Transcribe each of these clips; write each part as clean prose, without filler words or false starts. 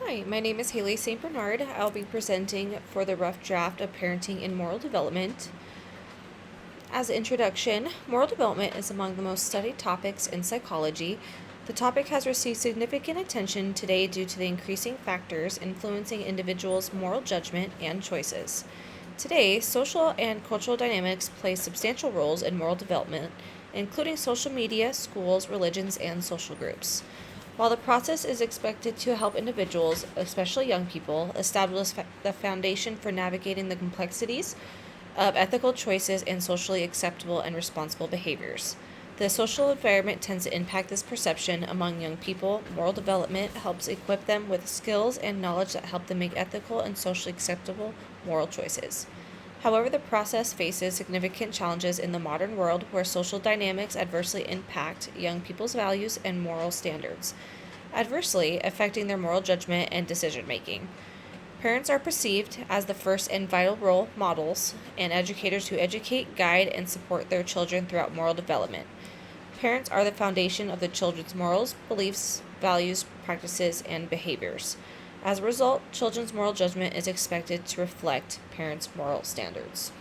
Hi, my name is Haley St. Bernard. I'll be presenting for the rough draft of Parenting and Moral Development. As an introduction, moral development is among the most studied topics in psychology. The topic has received significant attention today due to the increasing factors influencing individuals' moral judgment and choices. Today, social and cultural dynamics play substantial roles in moral development, including social media, schools, religions, and social groups. While the process is expected to help individuals, especially young people, establish the foundation for navigating the complexities of ethical choices and socially acceptable and responsible behaviors. The social environment tends to impact this perception among young people. Moral development helps equip them with skills and knowledge that help them make ethical and socially acceptable moral choices. However, the process faces significant challenges in the modern world where social dynamics adversely impact young people's values and moral standards, adversely affecting their moral judgment and decision making. Parents are perceived as the first and vital role models and educators who educate, guide, and support their children throughout moral development. Parents are the foundation of the children's morals, beliefs, values, practices, and behaviors. As a result, children's moral judgment is expected to reflect parents' moral standards.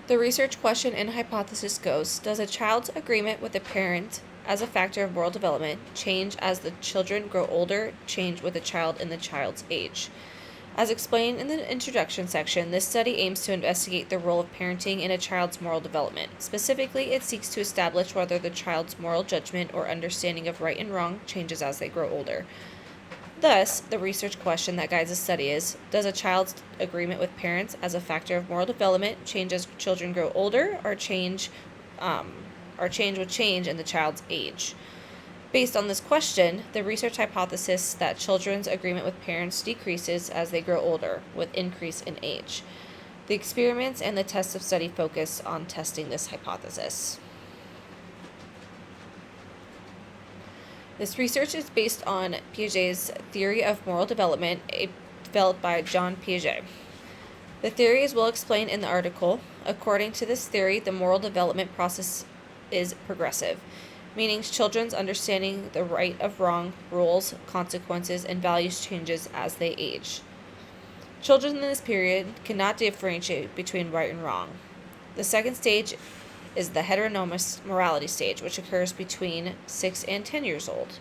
The research question and hypothesis goes: does a child's agreement with a parent as a factor of moral development change as the children grow older, change with the child in the child's age? As explained in the introduction section, this study aims to investigate the role of parenting in a child's moral development. Specifically, it seeks to establish whether the child's moral judgment or understanding of right and wrong changes as they grow older. Thus, the research question that guides the study is: does a child's agreement with parents as a factor of moral development change as children grow older, or change with change in the child's age? Based on this question, the research hypothesis that children's agreement with parents decreases as they grow older, with increase in age. The experiments and the tests of study focus on testing this hypothesis. This research is based on Piaget's theory of moral development, developed by John Piaget. The theory is well explained in the article. According to this theory, the moral development process is progressive, meaning children's understanding the right of wrong, rules, consequences, and values changes as they age. Children in this period cannot differentiate between right and wrong. The second stage is the heteronomous morality stage, which occurs between 6 and 10 years old.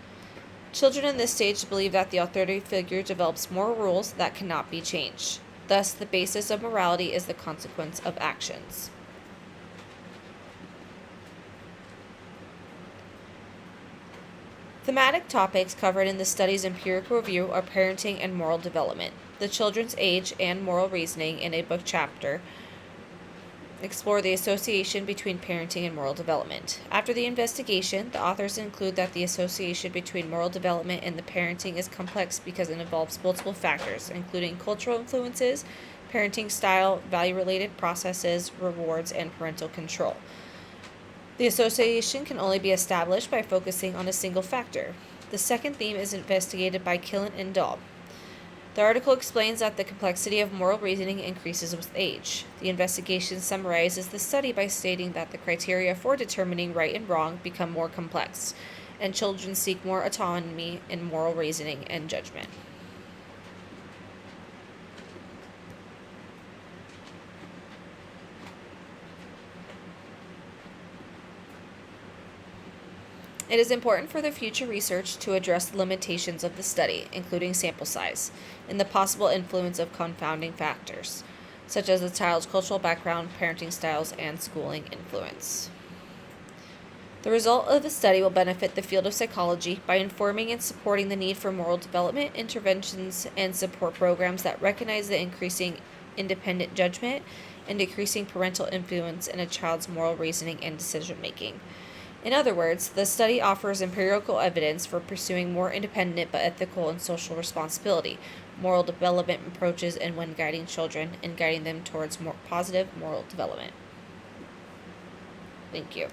Children in this stage believe that the authority figure develops moral rules that cannot be changed. Thus, the basis of morality is the consequence of actions. Thematic topics covered in the study's empirical review are parenting and moral development. The children's age and moral reasoning in a book chapter explore the association between parenting and moral development. After the investigation, the authors include that the association between moral development and the parenting is complex because it involves multiple factors, including cultural influences, parenting style, value-related processes, rewards, and parental control. The association can only be established by focusing on a single factor. The second theme is investigated by Killen and Dahl. The article explains that the complexity of moral reasoning increases with age. The investigation summarizes the study by stating that the criteria for determining right and wrong become more complex, and children seek more autonomy in moral reasoning and judgment. It is important for the future research to address the limitations of the study, including sample size, and the possible influence of confounding factors, such as the child's cultural background, parenting styles, and schooling influence. The result of the study will benefit the field of psychology by informing and supporting the need for moral development interventions and support programs that recognize the increasing independent judgment and decreasing parental influence in a child's moral reasoning and decision making. In other words, the study offers empirical evidence for pursuing more independent but ethical and social responsibility, moral development approaches, and when guiding children and guiding them towards more positive moral development. Thank you.